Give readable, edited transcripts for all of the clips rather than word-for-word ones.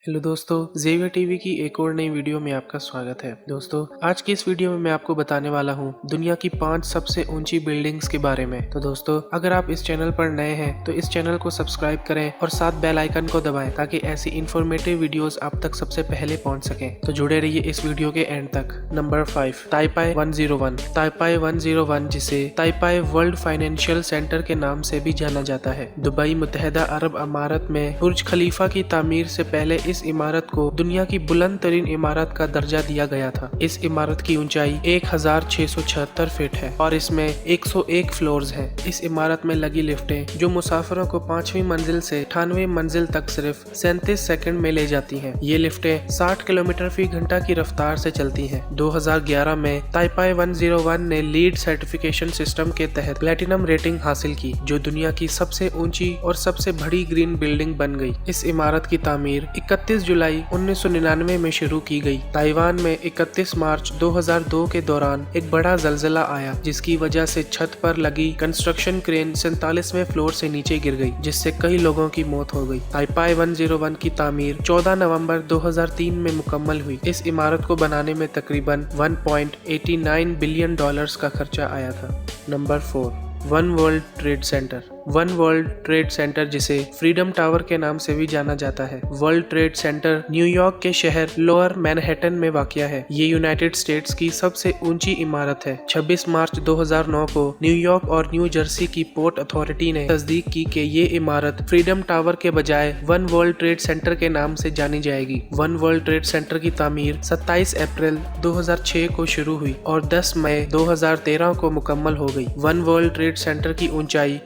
Hello दोस्तों, Xavier TV की एक और नई वीडियो में आपका स्वागत है। दोस्तों, आज की इस वीडियो में मैं आपको बताने वाला हूँ दुनिया की 5 सबसे ऊंची बिल्डिंग्स के बारे में। तो दोस्तों, अगर आप इस चैनल पर नए हैं तो इस चैनल को सब्सक्राइब करें और साथ बेल आइकन को दबाएं ताकि ऐसी इन्फॉर्मेटिव वीडियोस आप तक सबसे पहले पहुँच सकें। तो जुड़े रहिए इस वीडियो के एंड तक। नंबर 5, ताइपाई 101। ताइपाई 101, जिसे ताइपाई वर्ल्ड फाइनेंशियल सेंटर के नाम से भी जाना जाता है, दुबई मुत्तहिदा अरब अमारात में बुर्ज खलीफा की तामीर से पहले इस इमारत को दुनिया की बुलंद तरीन इमारत का दर्जा दिया गया था। इस इमारत की ऊंचाई 1676 फीट है और इसमें 101 फ्लोर्स हैं। इस इमारत में लगी लिफ्टें जो मुसाफिरों को 5वीं मंजिल से 98वीं मंजिल तक सिर्फ 37 सेकंड में ले जाती हैं। ये लिफ्टें 60 किलोमीटर फी घंटा की रफ्तार से चलती हैं। 2011 में ताइपाई 101 ने लीड सर्टिफिकेशन सिस्टम के तहत प्लेटिनम रेटिंग हासिल की, जो दुनिया की सबसे ऊंची और सबसे बड़ी ग्रीन बिल्डिंग बन गई। इस इमारत की तामीर 31 जुलाई 1999 में शुरू की गई। ताइवान में 31 मार्च 2002 के दौरान एक बड़ा जलजिला आया, जिसकी वजह से छत पर लगी कंस्ट्रक्शन क्रेन 47वें फ्लोर से नीचे गिर गई, जिससे कई लोगों की मौत हो गई। ताइपाई 101 की तामीर 14 नवंबर 2003 में मुकम्मल हुई। इस इमारत को बनाने में तकरीबन $1.89 बिलियन का खर्चा आया था। Number 4, one world trade centre. One world trade centre, जिसे फ्रीडम टावर के नाम से भी जाना जाता है, वर्ल्ड ट्रेड सेंटर न्यूयॉर्क के शहर लोअर मैनहट्टन में वाक़या है। ये यूनाइटेड स्टेट्स की सबसे ऊंची इमारत है। 26 मार्च 2009 को न्यूयॉर्क और न्यू जर्सी की पोर्ट अथॉरिटी ने तस्दीक की कि ये इमारत फ्रीडम टावर के बजाय वन वर्ल्ड ट्रेड सेंटर के नाम से जानी जाएगी। वन वर्ल्ड ट्रेड सेंटर की तामीर 27 अप्रैल 2006 को शुरू हुई और 10 मई 2013 को मुकम्मल हो गई। वन वर्ल्ड ट्रेड सेंटर की ऊंचाई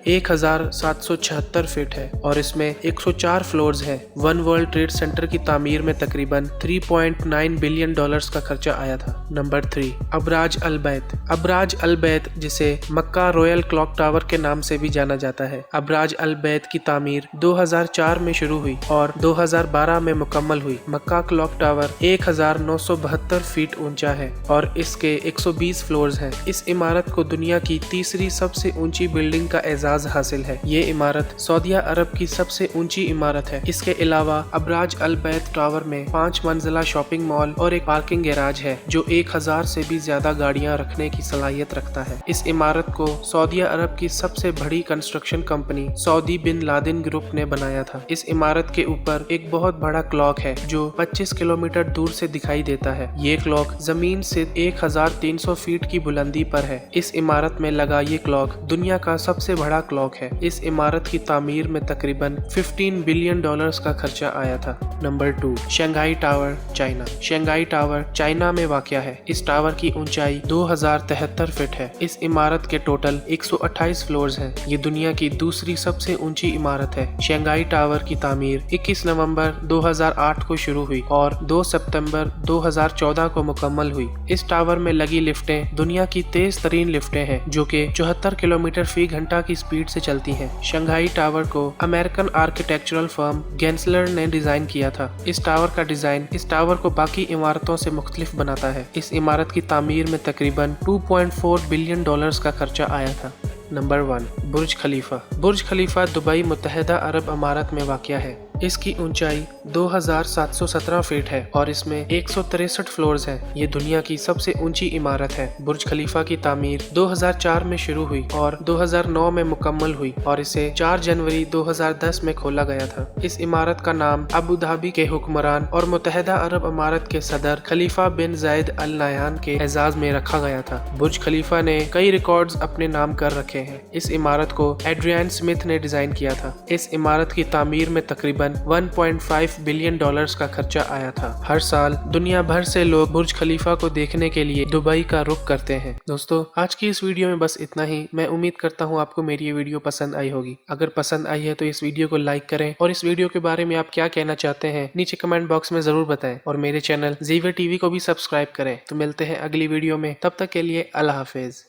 1776 फीट है और इसमें 104 फ्लोर्स हैं। वन वर्ल्ड ट्रेड सेंटर की तामीर में तकरीबन $3.9 बिलियन का खर्चा आया था। नंबर 3, अबराज अल बैत। अबराज अल बैत, जिसे मक्का रॉयल क्लॉक टावर के नाम से भी जाना जाता है, अबराज अल बैत की तामीर 2004 में शुरू हुई और 2012 में मुकम्मल हुई। मक्का क्लॉक टावर 1972 फीट ऊंचा है और इसके 120 फ्लोर्स हैं। इस इमारत को दुनिया की तीसरी सबसे ऊंची बिल्डिंग का एजाज हासिल है। ये इमारत सऊदी अरब की सबसे ऊंची इमारत है। इसके अलावा अबराज अल बैत टावर में 5 मंजिला शॉपिंग मॉल और एक पार्किंग गैराज है, जो 1000 से भी ज्यादा गाड़ियां रखने की सलाहियत रखता है। इस इमारत को सऊदी अरब की सबसे बड़ी construction company Saudi bin Laden group ने बनाया था। इस इमारत के ऊपर एक बहुत बड़ा क्लॉक है जो 25 किलोमीटर दूर से दिखाई देता है। ये क्लॉक जमीन से 1300 फीट की बुलंदी पर है। इस इमारत में लगा ये क्लॉक दुनिया का सबसे बड़ा क्लॉक है। इस इमारत की तामीर में तकरीबन $15 बिलियन का खर्चा आया था। Number 2, Shanghai tower, China. Shanghai tower China में वाक़या है। इस टावर की ऊंचाई 2073 फीट है। इस इमारत के टोटल 128 फ्लोर्स हैं। ये दुनिया की दूसरी सबसे ऊंची इमारत है। शंघाई टावर की तामीर 21 नवंबर 2008 को शुरू हुई और 2 सितंबर 2014 को मुकम्मल हुई। इस टावर में लगी लिफ्टें दुनिया की तेज तरीन लिफ्टें हैं, जो कि 74 किलोमीटर फी घंटा की स्पीड से चलती हैं। शंघाई टावर को अमेरिकन आर्किटेक्चरल फर्म गेंसलर ने डिजाइन किया था। इस टावर का डिजाइन इस टावर को बाकी इमारतों से मुख्तलिफ बनाता है। इस इमारत की तामीर में तकरीबन $2.4 बिलियन का खर्चा आया था। नंबर 1, बुर्ज खलीफा। बुर्ज खलीफा दुबई मुत्तहिदा अरब अमारात में वाक़या है। इसकी ऊंचाई 2717 फीट है और इसमें 163 फ्लोर्स हैं। ये दुनिया की सबसे ऊंची इमारत है। बुर्ज खलीफा की तामीर 2004 में शुरू हुई और 2009 में मुकम्मल हुई और इसे 4 जनवरी 2010 में खोला गया था। इस इमारत का नाम अबू धाबी के हुक्मरान और मुत्तहिदा अरब अमारात के सदर खलीफा बिन जायद अल नाह्यान के एजाज में रखा गया था। बुर्ज खलीफा ने कई रिकॉर्ड्स अपने नाम कर रखे हैं। इस इमारत को एड्रियन स्मिथ ने डिजाइन किया था। इस इमारत की तामीर में तकरीबन $1.5 बिलियन का खर्चा आया था। हर साल दुनिया भर से लोग बुर्ज खलीफा को देखने के लिए दुबई का रुख करते हैं। दोस्तों, आज की इस वीडियो में बस इतना ही। मैं उम्मीद करता हूँ आपको मेरी ये वीडियो पसंद आई होगी। अगर पसंद आई है तो इस वीडियो को लाइक करें और इस वीडियो के बारे में आप क्या कहना चाहते हैं नीचे कमेंट बॉक्स में जरूर बताएं और मेरे चैनल ज़ेवियर टीवी को भी सब्सक्राइब करें। तो मिलते हैं अगली वीडियो में, तब तक के लिए अल्लाह हाफिज।